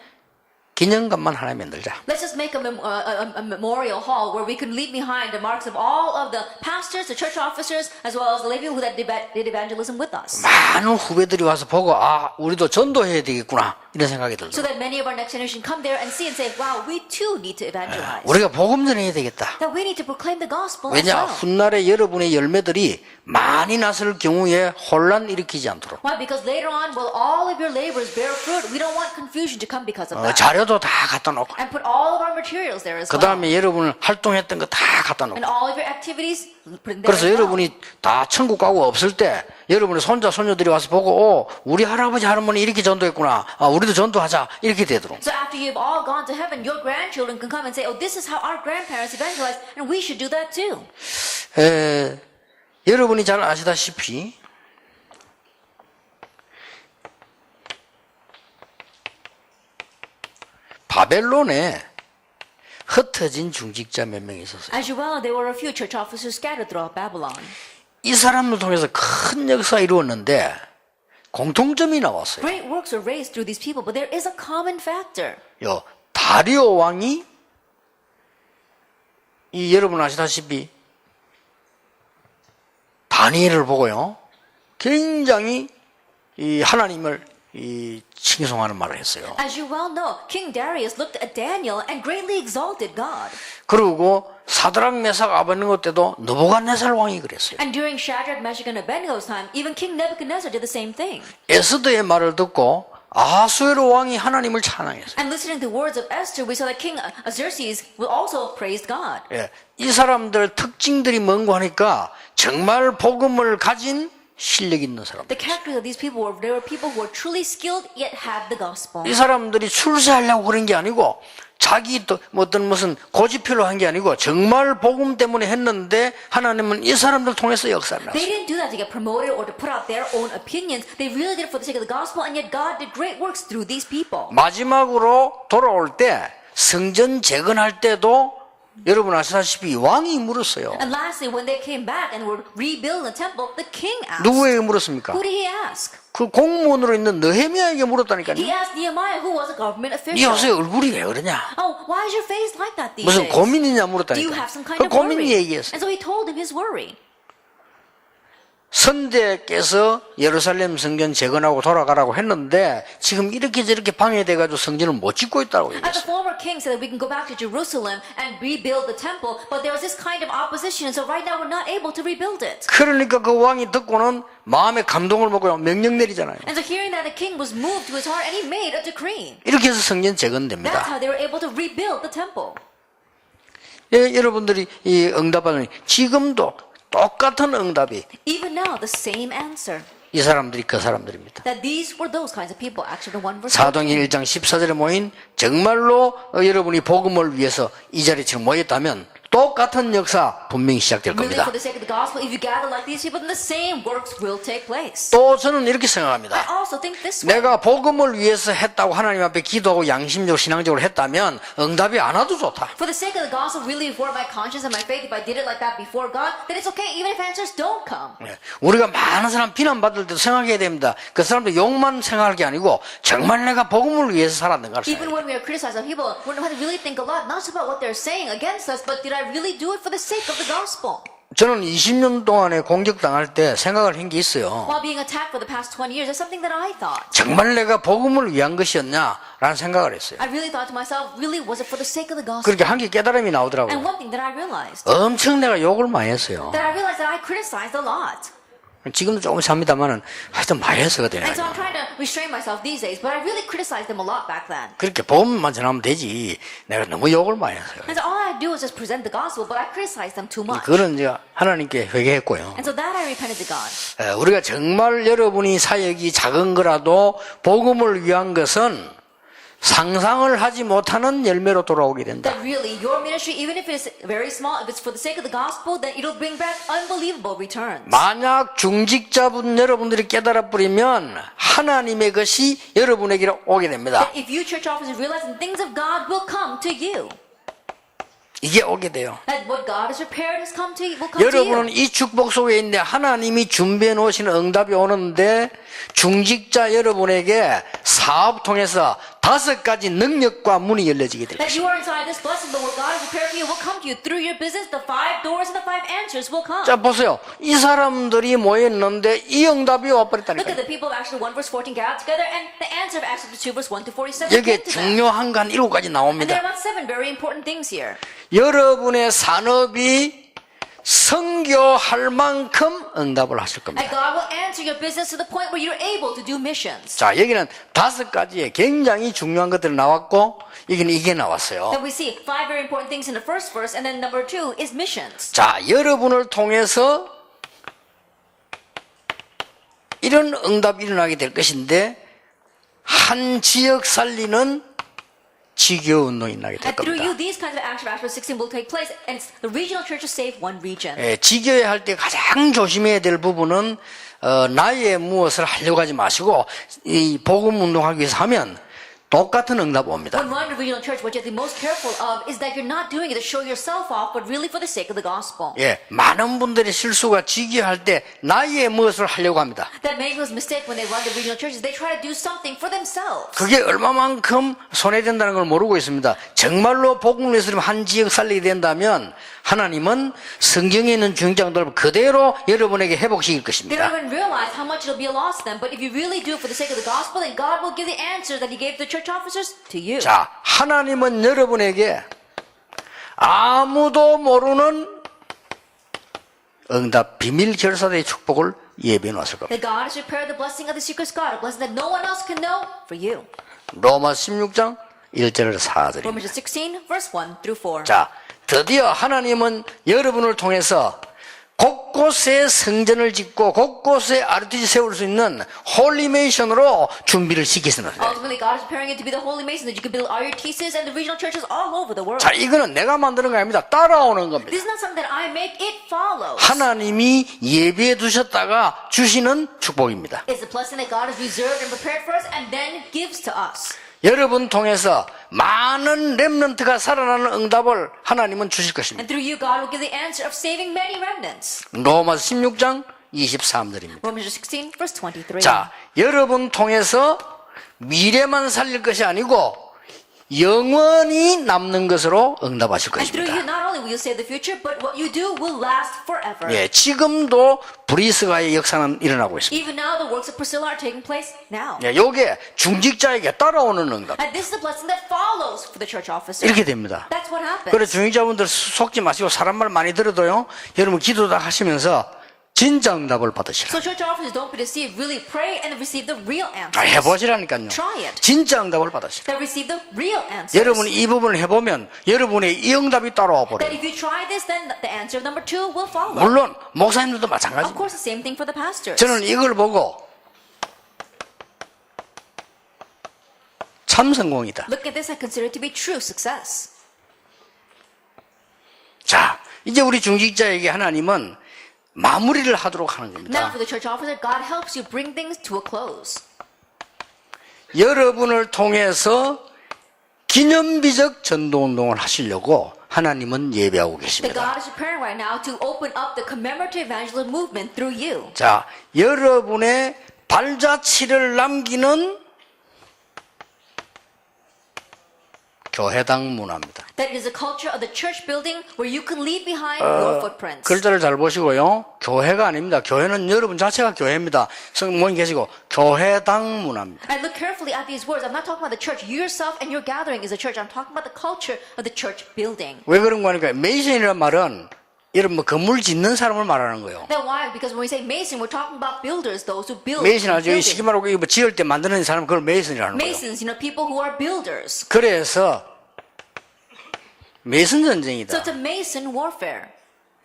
기념관만 하나 만들자. Let's just make a memorial hall where we can leave behind the marks of all of the pastors, the church officers, as well as the lay people who did evangelism with us. 많은 후배들이 와서 보고 우리도 전도해야 되겠구나 이런 생각이 So 들죠. that many of our next generation come there and see and say, wow, we too need to evangelize. 우리가 복음 전해야 되겠다. That we need to proclaim the gospel as 왜냐? well. 훗날에 여러분의 열매들이 많이 났을 경우에 혼란 일으키지 않도록. Why? Because later on, will all of your labors bear fruit? We don't want confusion to come because of that. 자료도 다 갖다 놓고 And put all of our materials there as 그 well. 다음에 여러분 활동했던 거 다 갖다 놓고 And all of your activities put in there 그래서 as well. 여러분이 다 천국 가고 없을 때 여러분의 손자 손녀들이 와서 보고 우리 할아버지 할머니 이렇게 전도했구나. 우리도 전도하자. 이렇게 되도록. So after you've all gone to heaven, your grandchildren can come and say, oh, this is how our grandparents evangelized, and we should do that too. 여러분이 잘 아시다시피 바벨론에 흩어진 중직자 몇 명 있었어요. As you well know, there were a few church officers scattered throughout Babylon. 이 사람들 통해서 큰 역사 이루었는데 공통점이 나왔어요. Great works were raised through these people, but there is a common factor. 다리오 왕이 여러분 아시다시피 다니엘을 보고요. 굉장히 하나님을 칭송하는 말을 했어요. As you well know, King Darius looked at Daniel and greatly exalted God. 그리고 사드락 메삭 아벤느고 때도 느부갓네살 왕이 그랬어요. And during Shadrach, Meshach, and Abednego's time, even King Nebuchadnezzar did the same thing. 에스더의 말을 듣고 아하수에로 왕이 하나님을 찬양했어요. And listening to the words of Esther, we saw that King Xerxes also praised God. 이 사람들 특징들이 뭔고 하니까 정말 복음을 가진 실력 있는 사람들. The characters of these people were, they were people who were truly skilled yet had the gospel. 이 사람들이 출세하려고 그런 게 아니고 자기 또 무슨 고집표로 한 게 아니고 정말 복음 때문에 했는데 하나님은 이 사람들 통해서 역사를 They 났어요. didn't do that to get promoted or to put out their own opinions. They really did it for the sake of the gospel, and yet God did great works through these people. 마지막으로 돌아올 때 성전 재건할 때도 여러분 아시다시피 왕이 물었어요. And lastly, when they came back and were rebuilding the temple, the king asked. 누구에게 물었습니까? Who did he ask? 그 공무원으로 있는 느헤미야에게 물었다니까요. He asked Nehemiah, who was a government 네 official. 요새 얼굴이 왜 그러냐? Oh, why is your face like that these 무슨 days? 고민이냐 Do you have some 물었다니까. kind 그 of 고민 worry? 얘기했어요. And so he told him his worry. 선대께서 예루살렘 성전 재건하고 돌아가라고 했는데 지금 이렇게 저렇게 방해돼가지고 성전을 못 짓고 있다고 And the 얘기했어요. former king said that we can go back to Jerusalem and rebuild the temple, but there was this kind of opposition, and so right now we're not able to rebuild it. 그러니까 그 왕이 듣고는 마음에 감동을 먹고 명령 내리잖아요. And so hearing that, the king was moved to his heart, and he made a decree. 이렇게 해서 성전 That's 재건됩니다. how they were able to rebuild the temple. 여러분들이 이 응답하는 지금도 똑같은 응답이 Even now, the same answer. 이 사람들이 그 사람들입니다. That these were those kinds of people. Acts chapter 1 verse 14. 사도행전 1장 14절에 모인 정말로 여러분이 복음을 위해서 이 자리에 지금 모였다면 똑같은 역사 분명히 시작될 Really, 겁니다. for the sake of the gospel, if you gather like these people, then the same works will take place. 또 저는 이렇게 I 생각합니다. also think this way. 내가 복음을 위해서 했다고 하나님 앞에 기도하고 양심적으로 신앙적으로 했다면 응답이 안 와도 좋다. For the sake of the gospel, really for my conscience and my faith, if I did it like that before God, then it's okay, even if answers don't come. 우리가 많은 사람 비난받을 때도 생각해야 됩니다. 그 사람들 욕만 생각할 게 아니고 정말 내가 복음을 위해서 살았는가를 Even 생각해야 돼요. when we are criticized by people, we have to really think a lot, not just about what they're saying against us, but did I really do it for the sake of the gospel? 저는 20년 동안에 공격당할 때 생각을 한 게 있어요. While being attacked for the past 20 years, that's something that I thought. 정말 내가 복음을 위한 것이었냐라는 생각을 했어요. I really thought to myself, really, was it for the sake of the gospel? 그렇게 한 게 깨달음이 And 나오더라고요. one thing that I realized, 엄청 내가 욕을 많이 했어요. that I realized that I criticized a lot. 지금도 조금씩 합니다만은 하여튼 많이 했어요 그때. And so I'm trying to restrain myself these days, but I really criticized them a lot back then. 그렇게 복음만 전하면 되지. 내가 너무 욕을 많이 했어요. And so all I do is just present the gospel, but I criticize them too much. 그거는 이제 하나님께 회개했고요. And so that I repented to God. 우리가 정말 여러분이 사역이 작은 거라도 복음을 위한 것은 상상을 하지 못하는 열매로 돌아오게 된다. That really, your ministry, even if it's very small, if it's for the sake of the gospel, then it'll bring back unbelievable returns. 만약 중직자분 여러분들이 깨달아 버리면 하나님의 것이 여러분에게로 오게 됩니다. If you church officers realize that things of God will come to you. 이게 오게 돼요. That what God has prepared has come to you, will come to 여러분은 you. 이 축복 속에 있는데 하나님이 준비해 놓으신 응답이 오는데 중직자 여러분에게 사업 통해서 5가지 능력과 문이 열려지게 될 That 것입니다. you are inside this blessing, but what God has prepared for you will come to you through your business. The 5 doors and the 5 answers will come. 자, 보세요. 이 사람들이 모였는데 이 응답이 Look at 와버렸다니까요. the people of Acts 1 verse 14 gathered together, and the answer of Acts 2 verse 1 to 47 여기에 came to them. 중요한 건 7가지 And there are 나옵니다. about 7 very important things here. 여러분의 산업이 선교할 만큼 응답을 하실 겁니다. And God will answer your business to the point where you're able to do missions. 자, 여기는 5가지의 굉장히 중요한 것들이 나왔고, 여기는 이게 나왔어요. Then we see 5 very important things in the first verse, and then number 2 is missions. 자, 여러분을 통해서 이런 응답이 일어나게 될 것인데, 한 지역 살리는 지교 운동이 나게 될 And through 겁니다. you, these kinds of actions, Acts 16 will take place, and it's the regional churches save one region. 예, 지교회 할 때 가장 조심해야 될 부분은 나의 무엇을 하려고 하지 마시고 이 복음 운동하기 위해서 하면 똑같은 응답 옵니다. When running a regional church, what you have to be most careful of is that you're not doing it to show yourself off, but really for the sake of the gospel. 예, 많은 분들의 실수가 지교할 때 나의 무엇을 하려고 합니다. That many people's mistake when they run the regional churches, they try to do something for themselves. 그게 얼마만큼 손해된다는 걸 모르고 있습니다. 정말로 복음을 위해서 한 지역 살리게 된다면 하나님은 성경에 있는 중장들을 그대로 여러분에게 회복시킬 They 것입니다. don't even realize how much it'll be a loss to them, but if you really do it for the sake of the gospel, then God will give the answer that He gave the church officers to you. 자, 하나님은 여러분에게 아무도 모르는 응답 비밀 결사대의 축복을 예비해 놓았을 겁니다. That God has prepared the blessing of the secret God, a blessing that no one else can know for you. 로마 16장 1절 4절입니다. Romans 16, verse 1 through 4. 자, 드디어 하나님은 여러분을 통해서 곳곳에 성전을 짓고 곳곳에 RPG 세울 수 있는 홀리메이션으로 준비를 시키시는 거예요. Ultimately, God is preparing you to be the holy mason that you can build RUTCs and the regional churches all over the world. 자, 이거는 내가 만드는 게 아닙니다. 따라오는 겁니다. This is not something that I make, it follows. 하나님이 예비해 두셨다가 주시는 축복입니다. It's the blessing that God has reserved and prepared for us and then gives to us. 여러분 통해서 많은 렘넌트가 살아나는 응답을 하나님은 주실 것입니다. And through you, God will give the answer of saving many remnants. 로마 16장 23절입니다. Romans 16, verse 23. 자, 여러분 통해서 미래만 살릴 것이 아니고 영원히 남는 것으로 응답하실 And through you, 것입니다. not only will you save the future, but what you do will last forever. 예, 지금도 브리스가의 역사는 일어나고 있습니다. Even now, the works of Priscilla are taking place now. 예, 요게 중직자에게 따라오는 응답. And this is the blessing that follows for the church officer. 이렇게 됩니다. That's what happens. 그래서 중직자분들 속지 마시고 사람 말 많이 들어도요, 여러분 기도다 하시면서 진짜 응답을 받으시라. So church officers don't be deceived. Really pray and receive the real answers. 해보시라니까요. Try it. 진짜 응답을 받으시라. That receive the real answers. 여러분이 이 부분을 해보면 여러분의 이 응답이 따라와 That 버려요. if you try this, then the answer of number 2 will follow. 물론 목사님들도 Of 마찬가지입니다. course, the same thing for the pastors. 저는 이걸 보고 참 성공이다. Look at this, I consider it to be true success. 자, 이제 우리 중직자에게 하나님은 마무리를 하도록 하는 Now, 겁니다. for the church officer, God helps you bring things to a close. 여러분을 통해서 기념비적 전도운동을 하시려고 하나님은 예배하고 That 계십니다. God is preparing right now to open up the commemorative evangelism movement through you. 자, 여러분의 발자취를 남기는 교회당 문화입니다. That is a culture of the church building where you can leave behind your footprints. 글자를 잘 보시고요. 교회가 아닙니다. 교회는 여러분 자체가 교회입니다. 성모님 계시고 교회당 문화입니다. And look carefully at these words. I'm not talking about the church. You yourself and your gathering is a church. I'm talking about the culture of the church building. 왜 그런 거 하니까 메이슨이라는 말은 여러분 뭐 건물 짓는 사람을 말하는 거예요. Now why? Because when we say mason, we're talking about builders, those who build. 메이슨 알죠? 이 buildings. 쉽게 말하고 이거 지을 때 만드는 사람 그걸 메이슨이라는 거예요. Masons, people who are builders. 그래서 메이슨 So 전쟁이다. it's a mason warfare.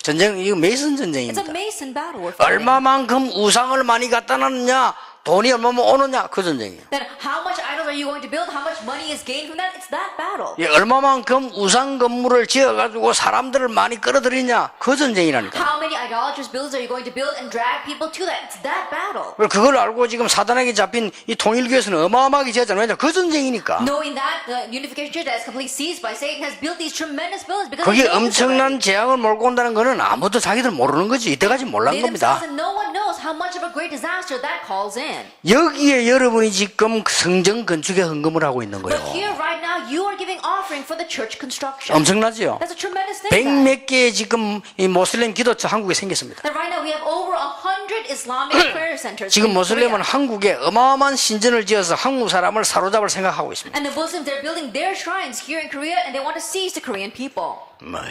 전쟁 이거 메이슨 It's a 전쟁입니다. mason battle warfare. 얼마만큼 우상을 많이 갖다 놨느냐, 돈이 얼마만 오느냐 그 전쟁이에요. Then how much idols are you going to build? How much money is gained from that? It's that battle. 예, 얼마만큼 우상 건물을 지어가지고 사람들을 많이 끌어들이냐 그 전쟁이라니까. How many idolatrous buildings are you going to build and drag people to that? It's that battle. 그걸 알고 지금 사단에게 잡힌 이 통일교에서는 어마어마하게 지었잖아요. 왜냐 그 전쟁이니까. Knowing that the unification church that is completely seized by Satan has built these tremendous buildings because 거기에 they know this already. 엄청난 재앙을 몰고 온다는 거는 아무도 자기들 모르는 거지. 이때까지 몰란 They 겁니다. themselves and no one knows how much of a great disaster that calls in. 여기에 여러분이 지금 성전 건축에 헌금을 하고 있는 But 거예요. here, right now, you are giving offering for the church construction. 엄청나죠? That's a tremendous thing. 백몇 개의 지금 이 모슬렘 기도처 한국에 생겼습니다. That right now we have over 100 Islamic prayer centers. 지금 in 모슬렘은 Korea. 한국에 어마어마한 신전을 지어서 한국 사람을 사로잡을 생각하고 있습니다. And the Muslims, they're building their shrines here in Korea and they want to seize the Korean people.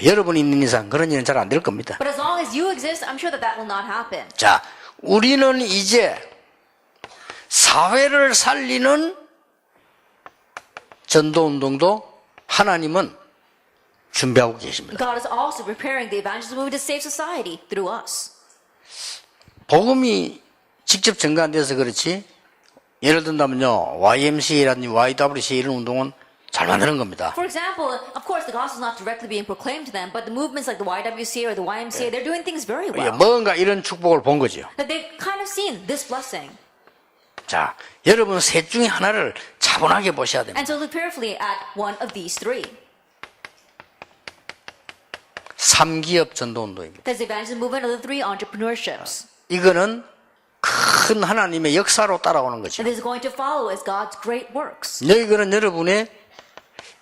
여러분이 있는 이상 그런 일은 잘 안 될 겁니다. But as long as you exist, I'm sure that that will not happen. 자, 우리는 이제 사회를 살리는 전도운동도 하나님은 준비하고 계십니다. God is also preparing the evangelism movement to save society through us. 복음이 직접 전가 안 돼서 그렇지, 예를 든다면요, YMCA라든지 YWCA 이런 운동은 잘 만드는 겁니다. For example, of course, the gospel is not directly being proclaimed to them, but the movements like the YWCA or the YMCA, they're doing things very well. 뭔가 이런 축복을 본 거죠. That they've kind of seen this blessing. 자, 여러분 셋 중에 하나를 차분하게 보셔야 됩니다. And so look carefully at one of these three. 3기업 전도운동입니다. There's the evangelism movement of the three entrepreneurships. 이거는 큰 하나님의 역사로 따라오는 거죠. And this is going to follow as God's great works. 이거는 여러분의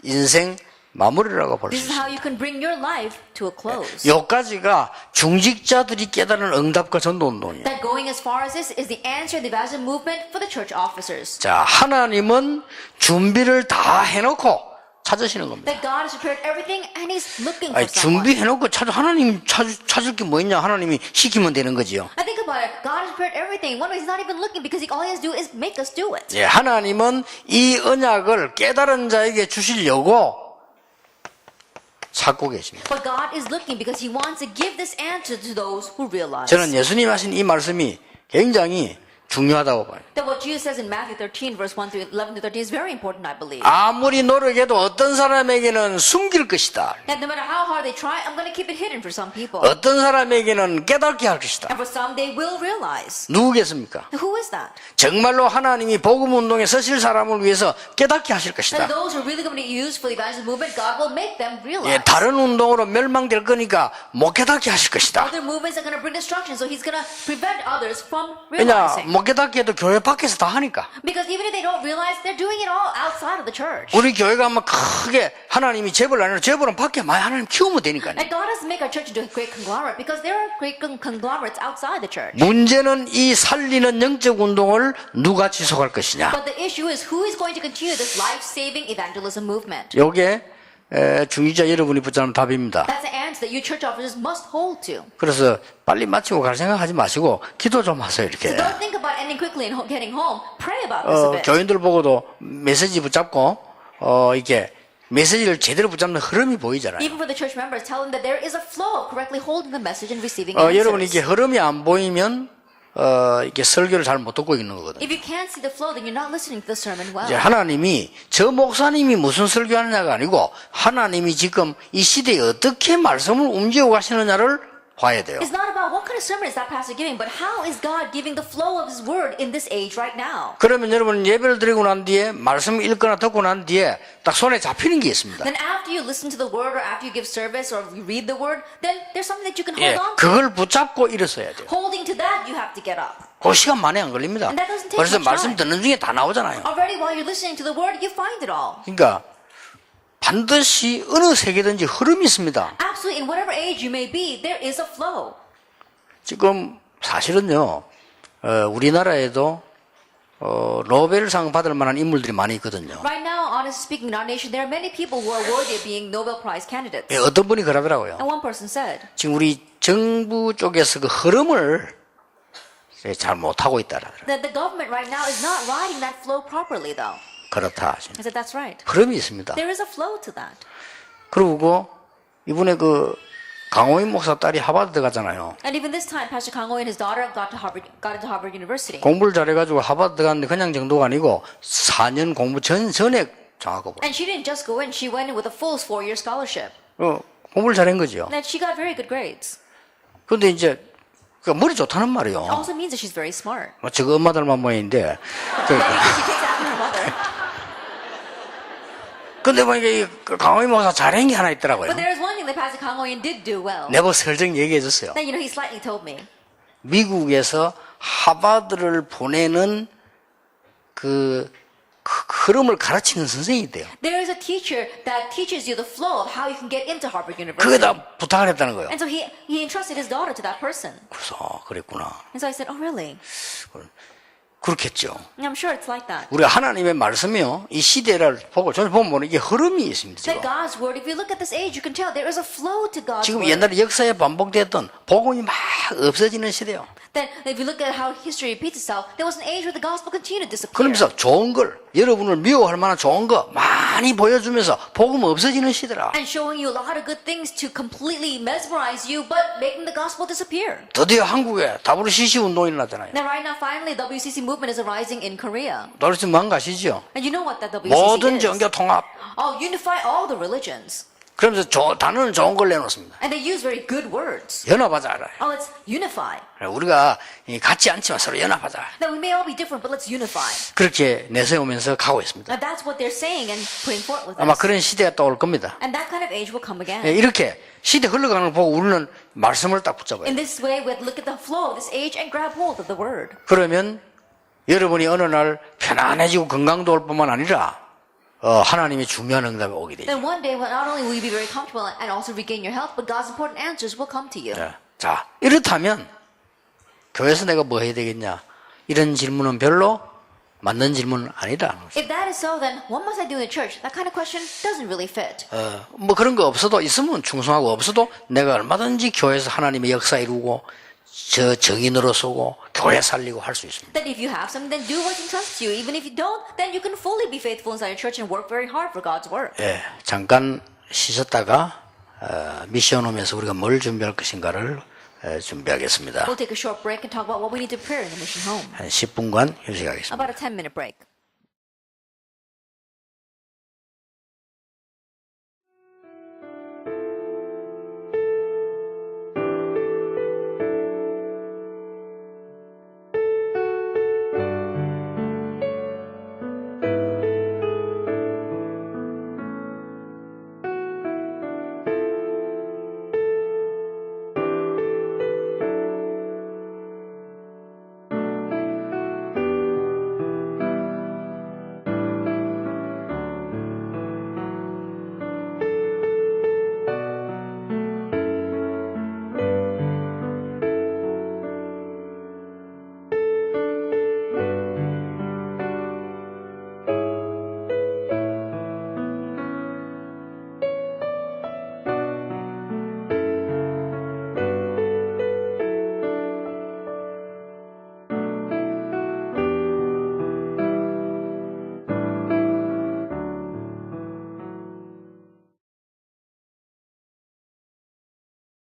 인생 마무리라고 볼 수 This is 있습니다. how you can bring your life to a close. 여기까지가 중직자들이 깨달은 응답과 전도운동이에요. That going as far as this is the answer of the evangelism movement for the church officers. 자, 하나님은 준비를 다 해놓고 찾으시는 겁니다. That God has prepared everything and He's looking for 아니, someone. 준비해놓고 하나님 찾을 게 뭐 있냐? 하나님이 시키면 되는 거지요. I think about it. God has prepared everything. One way He's not even looking because all He has to do is make us do it. 예, 하나님은 이 언약을 깨달은 자에게 주시려고 찾고 계십니다. But God is looking because He wants to give this answer to those who realize. 저는 예수님 하신 이 말씀이 굉장히 중요하다고 봐요. That what Jesus says in Matthew 13, verse 1 through 11 to 13 is very important, I believe. 아무리 노력해도 어떤 사람에게는 숨길 것이다. That no matter how hard they try, I'm going to keep it hidden for some people. 어떤 사람에게는 깨닫게 할 것이다. And for some, they will realize. 누구겠습니까? Who is that? 정말로 하나님이 복음 운동에 서실 사람을 위해서 깨닫게 하실 And 것이다. those who are really going to be used for the evangelism movement, God will make them 예, realize. 다른 운동으로 멸망될 거니까 못 깨닫게 하실 것이다. Other movements are going to bring destruction, so He's going to prevent others from 왜냐, realizing. 못 깨닫게 해도 교회 밖에서 다 하니까. Because even if they don't realize, they're doing it all outside of the church. 우리 교회가 막 크게 하나님이 재벌 아니라 재벌은 밖에 많이 하나님 키우면 되니까요. And God doesn't make our church into a great conglomerate because there are great conglomerates outside the church. 문제는 이 살리는 영적 운동을 누가 지속할 것이냐. But the issue is who is going to continue this life-saving evangelism movement? 요게 중직자 여러분이 붙잡는 답입니다. That's the answer that you church officers must hold to. 그래서 빨리 마치고 갈 생각하지 마시고 기도 좀 하세요. 이렇게. Don't think about ending quickly and getting home. Pray about this a bit. 교인들 보고도 메시지 붙잡고 이렇게 메시지를 제대로 붙잡는 흐름이 보이잖아요. Even for the church members, tell them that there is a flow of correctly holding the message and receiving 여러분 이게 answers. 흐름이 안 보이면 이렇게 설교를 잘 못 듣고 있는 거거든요. If you can't see the flow, then you're not listening to the sermon well. 이제 하나님이 저 목사님이 무슨 설교하느냐가 아니고 하나님이 지금 이 시대에 어떻게 말씀을 움직여 가시느냐를 봐야 돼요. It's not about what kind of sermon is that pastor giving, but how is God giving the flow of His word in this age right now. 그러면 여러분 예배를 드리고 난 뒤에 말씀 읽거나 듣고 난 뒤에 딱 손에 잡히는 게 있습니다. Then after you listen to the word or after you give service or you read the word, then there's something that you can hold 예, on to. 그걸 붙잡고 일어서야 돼요. Holding to that, you have to get up. 그 시간 많이 안 걸립니다. And that doesn't take 벌써 much 말씀 time. 듣는 중에 다 나오잖아요. Already while you're listening to the word, you find it all. 그러니까 반드시 어느 세계든지 흐름이 있습니다. Absolutely, in whatever age you may be, there is a flow. 지금 사실은요, 우리나라에도 노벨상 받을 만한 인물들이 많이 있거든요. Right now, honestly speaking, in our nation, there are many people who are worthy of being Nobel Prize candidates. 예, 어떤 분이 그러더라고요. And one person said 지금 우리 정부 쪽에서 그 흐름을 잘 못하고 있다라. that the government right now is not riding that flow properly, though. 그렇다. I said, that's right. 흐름이 있습니다. There is a flow to that. 그리고 이번에 그 강호인 목사 딸이 하버드 가잖아요. And even this time, Pastor Kang Ho and his daughter got into Harvard University. 공부를 잘해가지고 하버드 갔는데 그냥 정도가 아니고 4년 공부 전에 장학금을. And she didn't just go in, she went in with a full 4-year scholarship. 공부를 잘한 거죠. And she got very good grades. 그런데 이제 그 머리 좋다는 말이요. It also means that she's very smart. 저거 엄마 닮은 모양인데. That means she takes after her mother. 근데 뭐 이게 강호인 목사 잘한 게 하나 있더라고요. But there is one thing that Pastor Kang Ho did do well. 내가 설정 얘기해 줬어요. That, he slightly told me. 미국에서 하버드를 보내는 그 흐름을 가르치는 선생님이 돼요. There is a teacher that teaches you the flow of how you can get into Harvard University. 그게다 부탁을 했다는 거예요. And so he entrusted his daughter to that person. 그래서 그랬구나. And so I said, oh, really? 그렇겠죠. And I'm sure it's like that. 우리가 하나님의 말씀이요, 이 시대를 보고 저를 보면 이게 흐름이 있습니다. That 지금. God's word, if you look at this age, you can tell there is a flow to God's 지금 word. 옛날에 역사에 반복됐던 복음이 막 없어지는 시대요. Then if you look at how history repeats itself, there was an age where the gospel continued to disappear. 그러면서 좋은 걸, 여러분을 미워할 만한 좋은 거 많이 보여주면서 복음 없어지는 시대라. And showing you a lot of good things to completely mesmerize you, but making the gospel disappear. 드디어 한국에 WCC 운동이 일어났잖아요. Now right now, finally, the WCC movement is arising in Korea. WCC 뭔가 아시죠? And you know what that WCC 모든 is? 종교 통합. Oh, unify all the religions. 그러면서 단어는 좋은 걸 내놓습니다. And they use very good words. 연합하자 알아요. Oh, let's unify. 우리가 같지 않지만 서로 연합하자. Now we may all be different, but let's unify. 그렇게 내세우면서 가고 있습니다. Now that's what they're saying and putting forth with 아마 us. 그런 시대가 또 올 겁니다. And that kind of age will come again. 이렇게 시대 흘러가는 걸 보고 우리는 말씀을 딱 붙잡아요. In this way, we look at the flow of this age and grab hold of the word. 그러면 여러분이 어느 날 편안해지고 건강도 올 뿐만 아니라 하나님의 중요한 응답이 오게 되죠. Then one day, well, not only will you be very comfortable and also regain your health, but God's important answers will come to you. 자, 이렇다면 교회에서 내가 뭐 해야 되겠냐? 이런 질문은 별로 맞는 질문은 아니다. If that is so, then what must I do in the church? That kind of question doesn't really fit. 뭐 그런 거 없어도 있으면 충성하고 없어도 내가 얼마든지 교회에서 하나님의 역사 이루고 저 정인으로 서고 교회 살리고 할 수 있습니다. That if you have something, then do what entrusts you. Even if you don't, then you can fully be faithful inside your church and work very hard for God's work. 예, 잠깐 쉬셨다가 미션 오면서 우리가 뭘 준비할 것인가를 준비하겠습니다. We'll take a short break and talk about what we need to prepare in the mission home. 한 10분간 휴식하겠습니다. About a 10-minute break.